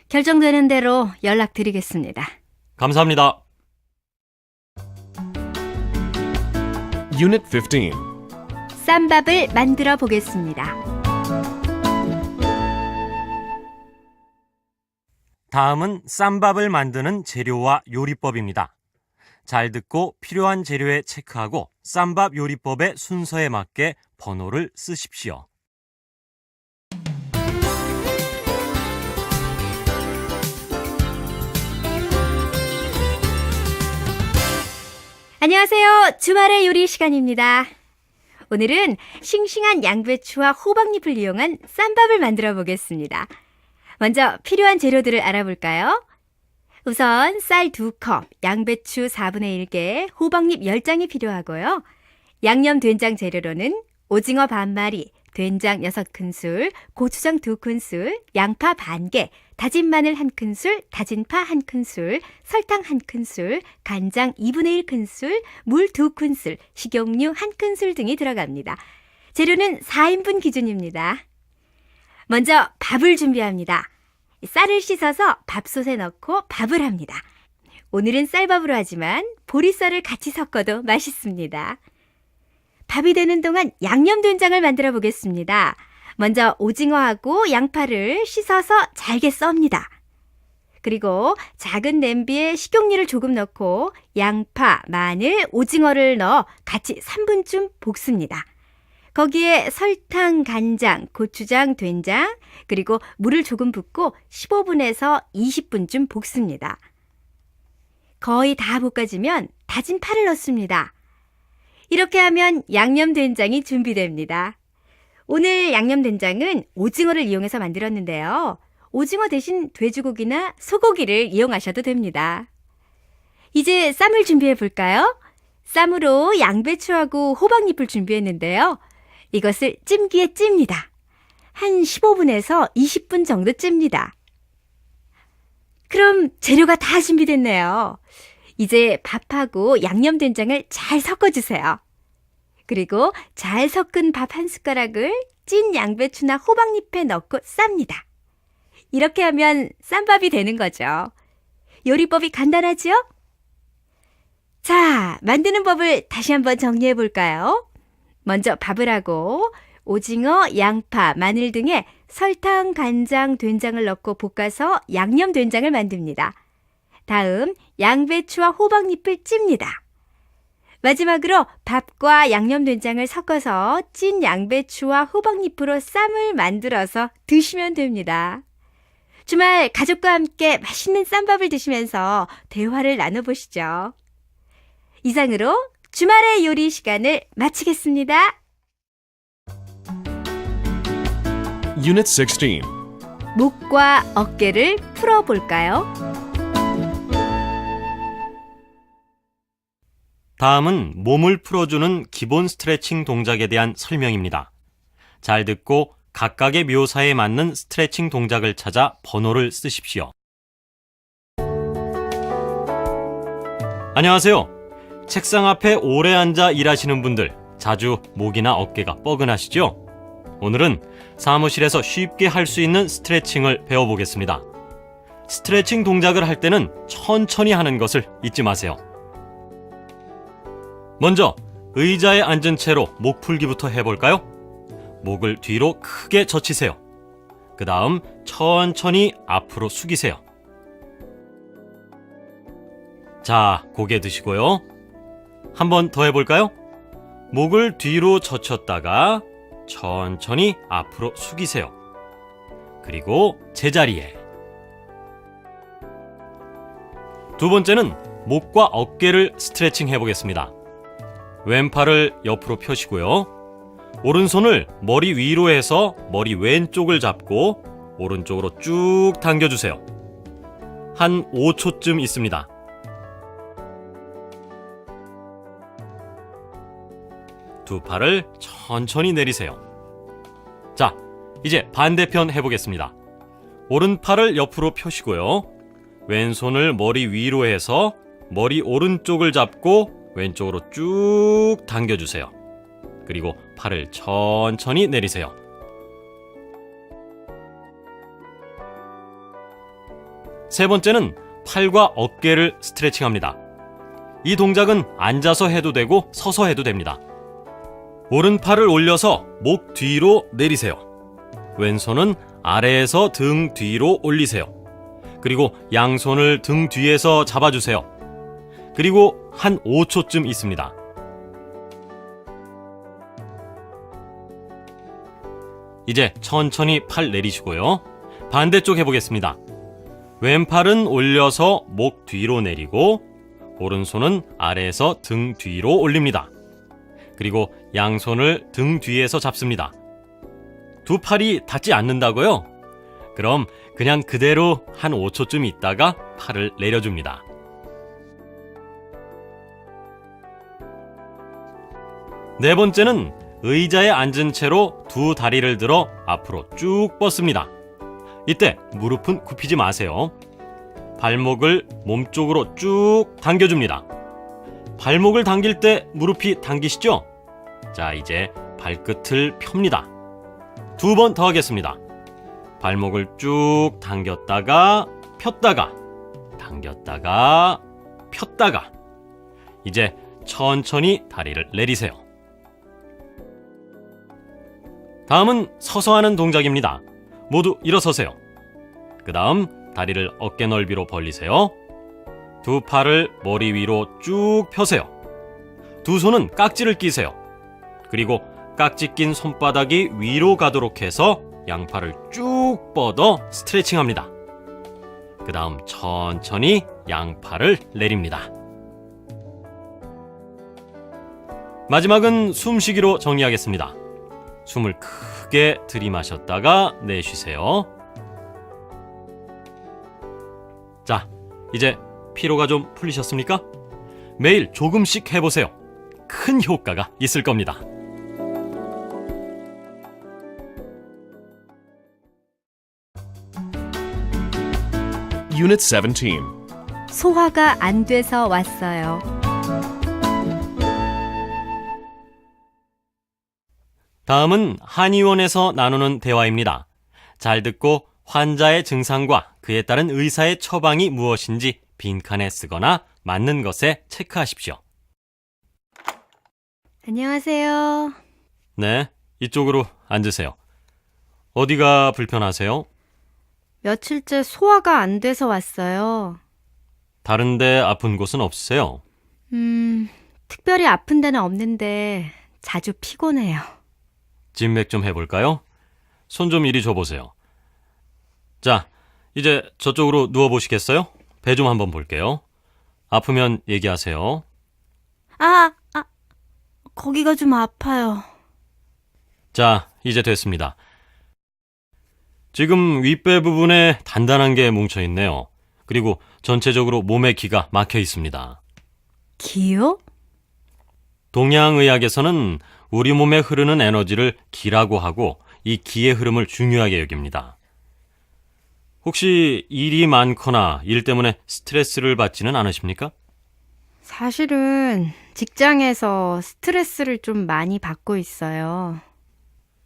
결정되는 대로 연락드리겠습니다. 감사합니다. Unit 15. 쌈밥을 만들어 보겠습니다. 다음은 쌈밥을 만드는 재료와 요리법입니다. 잘 듣고 필요한 재료에 체크하고 쌈밥 요리법의 순서에 맞게 번호를 쓰십시오. 안녕하세요. 주말의 요리 시간입니다. 오늘은 싱싱한 양배추와 호박잎을 이용한 쌈밥을 만들어 보겠습니다. 먼저 필요한 재료들을 알아볼까요? 우선 쌀 2컵, 양배추 4분의 1개, 호박잎 10장이 필요하고요. 양념 된장 재료로는 오징어 반마리, 된장 6큰술, 고추장 2큰술, 양파 반개, 다진 마늘 1큰술, 다진 파 1큰술, 설탕 1큰술, 간장 2분의 1큰술, 물 2큰술, 식용유 1큰술 등이 들어갑니다. 재료는 4인분 기준입니다. 먼저 밥을 준비합니다. 쌀을 씻어서 밥솥에 넣고 밥을 합니다. 오늘은 쌀밥으로 하지만 보리쌀을 같이 섞어도 맛있습니다. 밥이 되는 동안 양념 된장을 만들어 보겠습니다. 먼저 오징어하고 양파를 씻어서 잘게 썹니다. 그리고 작은 냄비에 식용유를 조금 넣고 양파, 마늘, 오징어를 넣어 같이 3분쯤 볶습니다. 거기에 설탕, 간장, 고추장, 된장, 그리고 물을 조금 붓고 15분에서 20분쯤 볶습니다. 거의 다 볶아지면 다진 파를 넣습니다. 이렇게 하면 양념된장이 준비됩니다. 오늘 양념된장은 오징어를 이용해서 만들었는데요. 오징어 대신 돼지고기나 소고기를 이용하셔도 됩니다. 이제 쌈을 준비해 볼까요? 쌈으로 양배추하고 호박잎을 준비했는데요. 이것을 찜기에 찝니다. 한 15분에서 20분 정도 찝니다. 그럼 재료가 다 준비됐네요. 이제 밥하고 양념된장을 잘 섞어주세요. 그리고 잘 섞은 밥 한 숟가락을 찐 양배추나 호박잎에 넣고 쌉니다. 이렇게 하면 쌈밥이 되는 거죠. 요리법이 간단하죠? 자, 만드는 법을 다시 한번 정리해 볼까요? 먼저 밥을 하고 오징어, 양파, 마늘 등에 설탕, 간장, 된장을 넣고 볶아서 양념 된장을 만듭니다. 다음 양배추와 호박잎을 찝니다. 마지막으로 밥과 양념 된장을 섞어서 찐 양배추와 호박잎으로 쌈을 만들어서 드시면 됩니다. 주말 가족과 함께 맛있는 쌈밥을 드시면서 대화를 나눠보시죠. 이상으로 주말의 요리 시간을 마치겠습니다. Unit 16. 목과 어깨를 풀어볼까요? 다음은 몸을 풀어주는 기본 스트레칭 동작에 대한 설명입니다. 잘 듣고 각각의 묘사에 맞는 스트레칭 동작을 찾아 번호를 쓰십시오. 안녕하세요. 책상 앞에 오래 앉아 일하시는 분들, 자주 목이나 어깨가 뻐근하시죠? 오늘은 사무실에서 쉽게 할 수 있는 스트레칭을 배워보겠습니다. 스트레칭 동작을 할 때는 천천히 하는 것을 잊지 마세요. 먼저 의자에 앉은 채로 목 풀기부터 해볼까요? 목을 뒤로 크게 젖히세요. 그 다음 천천히 앞으로 숙이세요. 자, 고개 드시고요. 한 번 더 해볼까요? 목을 뒤로 젖혔다가 천천히 앞으로 숙이세요. 그리고 제자리에. 두 번째는 목과 어깨를 스트레칭 해보겠습니다. 왼팔을 옆으로 펴시고요. 오른손을 머리 위로 해서 머리 왼쪽을 잡고 오른쪽으로 쭉 당겨주세요. 한 5초쯤 있습니다. 두 팔을 천천히 내리세요. 자, 이제 반대편 해보겠습니다. 오른팔을 옆으로 펴시고요. 왼손을 머리 위로 해서 머리 오른쪽을 잡고 왼쪽으로 쭉 당겨주세요. 그리고 팔을 천천히 내리세요. 세 번째는 팔과 어깨를 스트레칭합니다. 이 동작은 앉아서 해도 되고 서서 해도 됩니다. 오른팔을 올려서 목 뒤로 내리세요. 왼손은 아래에서 등 뒤로 올리세요. 그리고 양손을 등 뒤에서 잡아주세요. 그리고 한 5초쯤 있습니다. 이제 천천히 팔 내리시고요. 반대쪽 해보겠습니다. 왼팔은 올려서 목 뒤로 내리고 오른손은 아래에서 등 뒤로 올립니다. 그리고 양손을 등 뒤에서 잡습니다. 두 팔이 닿지 않는다고요? 그럼 그냥 그대로 한 5초쯤 있다가 팔을 내려줍니다. 네 번째는 의자에 앉은 채로 두 다리를 들어 앞으로 쭉 뻗습니다. 이때 무릎은 굽히지 마세요. 발목을 몸쪽으로 쭉 당겨줍니다. 발목을 당길 때 무릎이 당기시죠? 자, 이제 발끝을 펴니다. 두 번 더 하겠습니다. 발목을 쭉 당겼다가 폈다가 당겼다가 폈다가 이제 천천히 다리를 내리세요. 다음은 서서 하는 동작입니다. 모두 일어서세요. 그 다음 다리를 어깨 넓이로 벌리세요. 두 팔을 머리 위로 쭉 펴세요. 두 손은 깍지를 끼세요. 그리고 깍지 낀 손바닥이 위로 가도록 해서 양팔을 쭉 뻗어 스트레칭합니다. 그 다음 천천히 양팔을 내립니다. 마지막은 숨쉬기로 정리하겠습니다. 숨을 크게 들이마셨다가 내쉬세요. 자, 이제 피로가 좀 풀리셨습니까? 매일 조금씩 해보세요. 큰 효과가 있을 겁니다. Unit 17. 소화가 안 돼서 왔어요. 다음은 한의원에서 나누는 대화입니다. 잘 듣고 환자의 증상과 그에 따른 의사의 처방이 무엇인지 빈칸에 쓰거나 맞는 것에 체크하십시오. 안녕하세요. 네, 이쪽으로 앉으세요. 어디가 불편하세요? 며칠째 소화가 안 돼서 왔어요. 다른데 아픈 곳은 없으세요? 특별히 아픈 데는 없는데 자주 피곤해요. 진맥 좀 해볼까요? 손 좀 이리 줘보세요. 자, 이제 저쪽으로 누워보시겠어요? 배 좀 한번 볼게요. 아프면 얘기하세요. 거기가 좀 아파요. 자, 이제 됐습니다. 지금 윗배 부분에 단단한 게 뭉쳐있네요. 그리고 전체적으로 몸에 기가 막혀 있습니다. 기요? 동양의학에서는 우리 몸에 흐르는 에너지를 기라고 하고 이 기의 흐름을 중요하게 여깁니다. 혹시 일이 많거나 일 때문에 스트레스를 받지는 않으십니까? 사실은 직장에서 스트레스를 좀 많이 받고 있어요.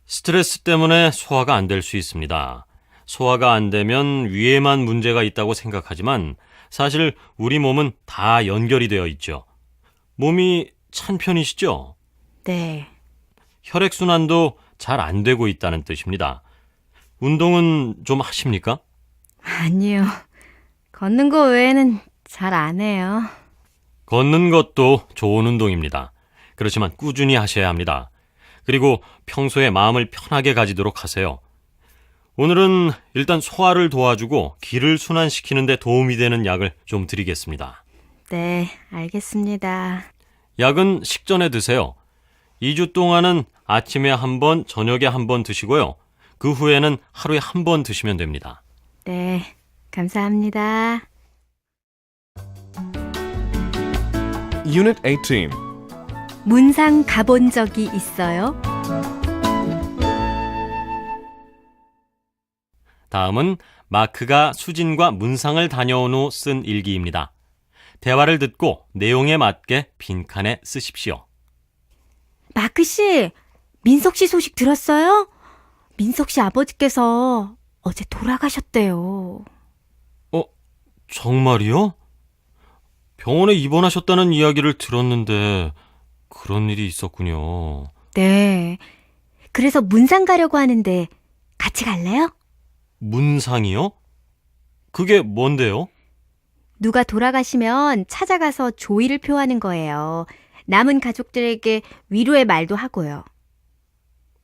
스트레스 때문에 소화가 안 될 수 있습니다. 소화가 안 되면 위에만 문제가 있다고 생각하지만 사실 우리 몸은 다 연결이 되어 있죠. 몸이 찬 편이시죠? 네. 혈액순환도 잘 안 되고 있다는 뜻입니다. 운동은 좀 하십니까? 아니요. 걷는 거 외에는 잘 안 해요. 걷는 것도 좋은 운동입니다. 그렇지만 꾸준히 하셔야 합니다. 그리고 평소에 마음을 편하게 가지도록 하세요. 오늘은 일단 소화를 도와주고 기를 순환시키는 데 도움이 되는 약을 좀 드리겠습니다. 네, 알겠습니다. 약은 식전에 드세요. 2주 동안은 아침에 한 번, 저녁에 한 번 드시고요. 그 후에는 하루에 한 번 드시면 됩니다. 네, 감사합니다. Unit 18. 문상 가본 적이 있어요? 다음은 마크가 수진과 문상을 다녀온 후 쓴 일기입니다. 대화를 듣고 내용에 맞게 빈칸에 쓰십시오. 마크 씨, 민석 씨 소식 들었어요? 민석 씨 아버지께서 어제 돌아가셨대요. 정말이요? 병원에 입원하셨다는 이야기를 들었는데 그런 일이 있었군요. 네. 그래서 문상 가려고 하는데 같이 갈래요? 문상이요? 그게 뭔데요? 누가 돌아가시면 찾아가서 조의를 표하는 거예요. 남은 가족들에게 위로의 말도 하고요.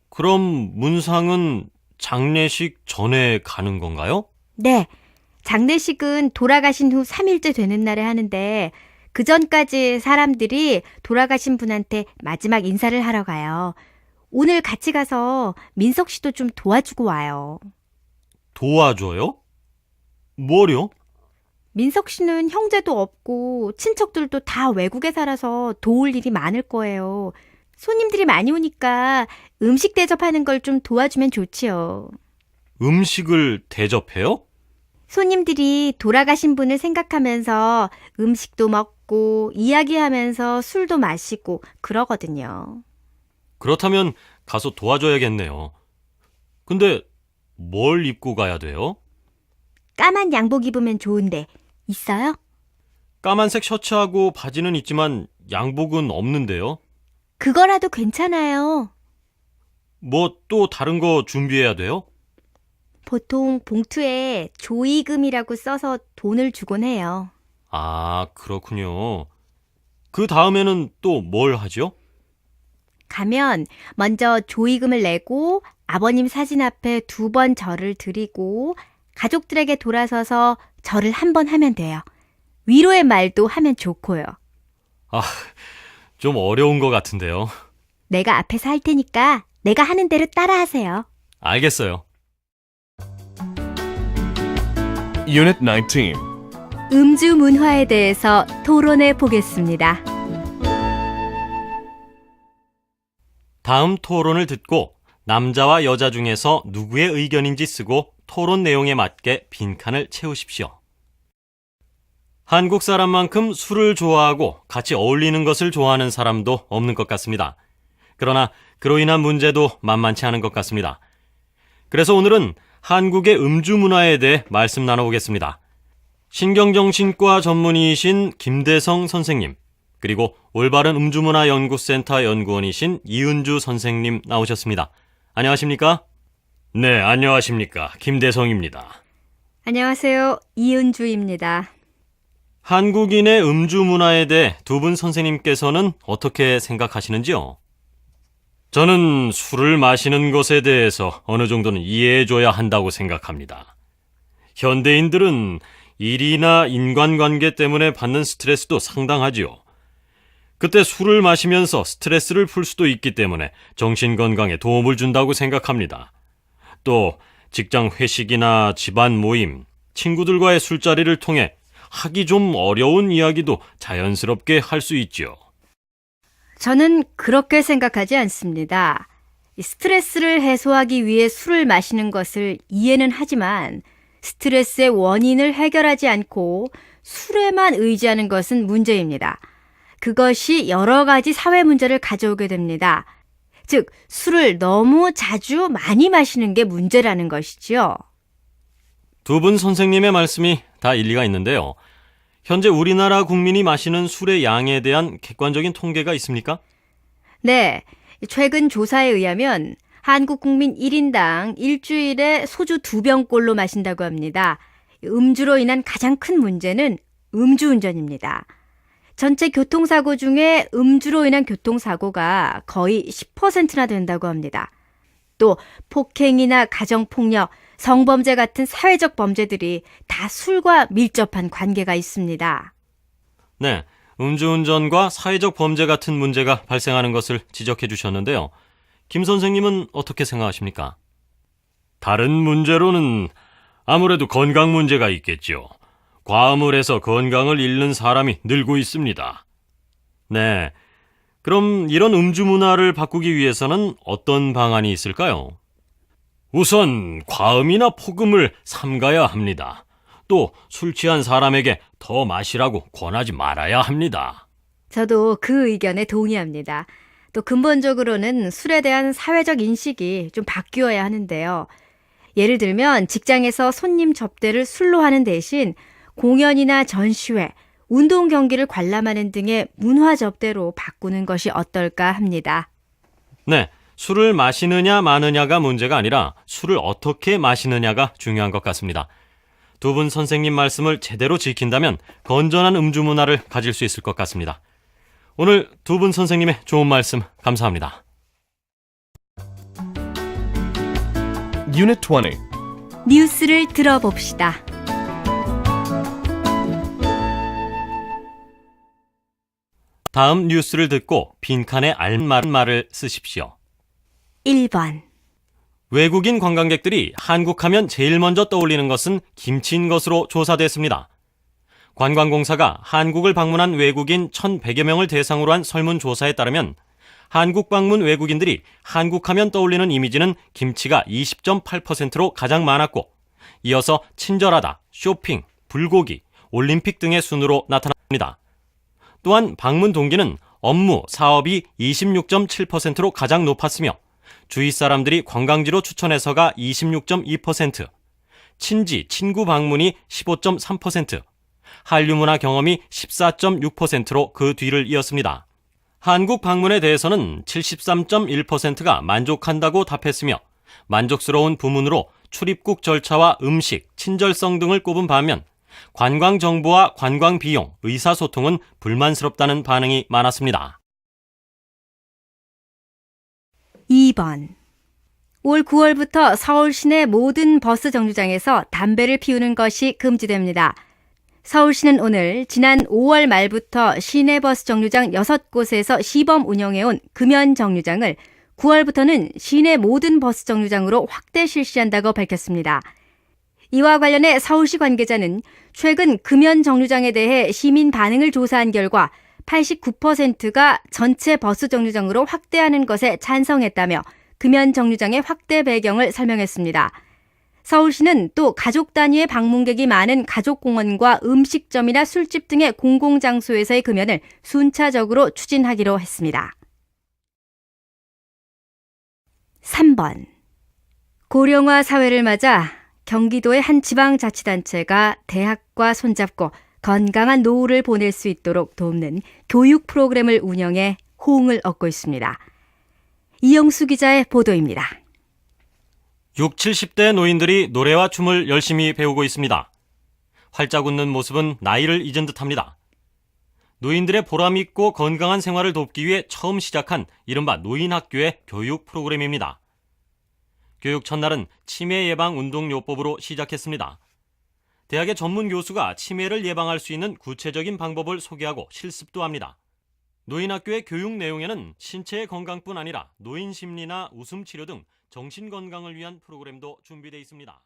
그럼 문상은 장례식 전에 가는 건가요? 네. 장례식은 돌아가신 후 3일째 되는 날에 하는데 그 전까지 사람들이 돌아가신 분한테 마지막 인사를 하러 가요. 오늘 같이 가서 민석 씨도 좀 도와주고 와요. 도와줘요? 뭐요? 민석 씨는 형제도 없고 친척들도 다 외국에 살아서 도울 일이 많을 거예요. 손님들이 많이 오니까 음식 대접하는 걸 좀 도와주면 좋지요. 음식을 대접해요? 손님들이 돌아가신 분을 생각하면서 음식도 먹고 이야기하면서 술도 마시고 그러거든요. 그렇다면 가서 도와줘야겠네요. 근데 뭘 입고 가야 돼요? 까만 양복 입으면 좋은데 있어요? 까만색 셔츠하고 바지는 있지만 양복은 없는데요. 그거라도 괜찮아요. 뭐 또 다른 거 준비해야 돼요? 보통 봉투에 조의금이라고 써서 돈을 주곤 해요. 아, 그렇군요. 그 다음에는 또 뭘 하죠? 가면 먼저 조의금을 내고 아버님 사진 앞에 2번 절을 드리고 가족들에게 돌아서서 절을 한 번 하면 돼요. 위로의 말도 하면 좋고요. 좀 어려운 것 같은데요. 내가 앞에서 할 테니까 내가 하는 대로 따라하세요. 알겠어요. Unit 19. 음주 문화에 대해서 토론해 보겠습니다. 다음 토론을 듣고 남자와 여자 중에서 누구의 의견인지 쓰고 토론 내용에 맞게 빈칸을 채우십시오. 한국 사람만큼 술을 좋아하고 같이 어울리는 것을 좋아하는 사람도 없는 것 같습니다. 그러나 그로 인한 문제도 만만치 않은 것 같습니다. 그래서 오늘은 한국의 음주 문화에 대해 말씀 나눠보겠습니다. 신경정신과 전문의이신 김대성 선생님, 그리고 올바른 음주문화 연구센터 연구원이신 이은주 선생님 나오셨습니다. 안녕하십니까? 네, 안녕하십니까. 김대성입니다. 안녕하세요. 이은주입니다. 한국인의 음주 문화에 대해 두 분 선생님께서는 어떻게 생각하시는지요? 저는 술을 마시는 것에 대해서 어느 정도는 이해해줘야 한다고 생각합니다. 현대인들은 일이나 인간관계 때문에 받는 스트레스도 상당하지요. 그때 술을 마시면서 스트레스를 풀 수도 있기 때문에 정신건강에 도움을 준다고 생각합니다. 또 직장 회식이나 집안 모임, 친구들과의 술자리를 통해 하기 좀 어려운 이야기도 자연스럽게 할 수 있죠. 저는 그렇게 생각하지 않습니다. 이 스트레스를 해소하기 위해 술을 마시는 것을 이해는 하지만 스트레스의 원인을 해결하지 않고 술에만 의지하는 것은 문제입니다. 그것이 여러 가지 사회 문제를 가져오게 됩니다. 즉, 술을 너무 자주 많이 마시는 게 문제라는 것이지요. 두 분 선생님의 말씀이 다 일리가 있는데요. 현재 우리나라 국민이 마시는 술의 양에 대한 객관적인 통계가 있습니까? 네, 최근 조사에 의하면 한국 국민 1인당 일주일에 소주 2병꼴로 마신다고 합니다. 음주로 인한 가장 큰 문제는 음주운전입니다. 전체 교통사고 중에 음주로 인한 교통사고가 거의 10%나 된다고 합니다. 또 폭행이나 가정폭력, 성범죄 같은 사회적 범죄들이 다 술과 밀접한 관계가 있습니다. 네, 음주운전과 사회적 범죄 같은 문제가 발생하는 것을 지적해 주셨는데요. 김 선생님은 어떻게 생각하십니까? 다른 문제로는 아무래도 건강 문제가 있겠죠. 과음을 해서 건강을 잃는 사람이 늘고 있습니다. 네, 그럼 이런 음주 문화를 바꾸기 위해서는 어떤 방안이 있을까요? 우선 과음이나 폭음을 삼가야 합니다. 또 술 취한 사람에게 더 마시라고 권하지 말아야 합니다. 저도 그 의견에 동의합니다. 또 근본적으로는 술에 대한 사회적 인식이 좀 바뀌어야 하는데요. 예를 들면 직장에서 손님 접대를 술로 하는 대신 공연이나 전시회, 운동 경기를 관람하는 등의 문화 접대로 바꾸는 것이 어떨까 합니다. 네, 술을 마시느냐 마느냐가 문제가 아니라 술을 어떻게 마시느냐가 중요한 것 같습니다. 두 분 선생님 말씀을 제대로 지킨다면 건전한 음주 문화를 가질 수 있을 것 같습니다. 오늘 두 분 선생님의 좋은 말씀 감사합니다. Unit 20. 뉴스를 들어봅시다. 다음 뉴스를 듣고 빈칸에 알맞은 말을 쓰십시오. 1번. 외국인 관광객들이 한국하면 제일 먼저 떠올리는 것은 김치인 것으로 조사됐습니다. 관광공사가 한국을 방문한 외국인 1,100여 명을 대상으로 한 설문조사에 따르면 한국 방문 외국인들이 한국하면 떠올리는 이미지는 김치가 20.8%로 가장 많았고 이어서 친절하다, 쇼핑, 불고기, 올림픽 등의 순으로 나타납니다. 또한 방문 동기는 업무, 사업이 26.7%로 가장 높았으며 주위 사람들이 관광지로 추천해서가 26.2%, 친지, 친구 방문이 15.3%, 한류 문화 경험이 14.6%로 그 뒤를 이었습니다. 한국 방문에 대해서는 73.1%가 만족한다고 답했으며 만족스러운 부문으로 출입국 절차와 음식, 친절성 등을 꼽은 반면 관광 정보와 관광 비용, 의사소통은 불만스럽다는 반응이 많았습니다. 2번. 올 9월부터 서울 시내 모든 버스 정류장에서 담배를 피우는 것이 금지됩니다. 서울시는 오늘 지난 5월 말부터 시내 버스 정류장 6곳에서 시범 운영해온 금연 정류장을 9월부터는 시내 모든 버스 정류장으로 확대 실시한다고 밝혔습니다. 이와 관련해 서울시 관계자는 최근 금연 정류장에 대해 시민 반응을 조사한 결과 89%가 전체 버스 정류장으로 확대하는 것에 찬성했다며 금연 정류장의 확대 배경을 설명했습니다. 서울시는 또 가족 단위의 방문객이 많은 가족공원과 음식점이나 술집 등의 공공장소에서의 금연을 순차적으로 추진하기로 했습니다. 3번. 고령화 사회를 맞아 경기도의 한 지방자치단체가 대학과 손잡고 건강한 노후를 보낼 수 있도록 돕는 교육 프로그램을 운영해 호응을 얻고 있습니다. 이영수 기자의 보도입니다. 6, 70대 노인들이 노래와 춤을 열심히 배우고 있습니다. 활짝 웃는 모습은 나이를 잊은 듯합니다. 노인들의 보람있고 건강한 생활을 돕기 위해 처음 시작한 이른바 노인학교의 교육 프로그램입니다. 교육 첫날은 치매 예방 운동요법으로 시작했습니다. 대학의 전문 교수가 치매를 예방할 수 있는 구체적인 방법을 소개하고 실습도 합니다. 노인학교의 교육 내용에는 신체의 건강뿐 아니라 노인 심리나 웃음 치료 등 정신 건강을 위한 프로그램도 준비되어 있습니다.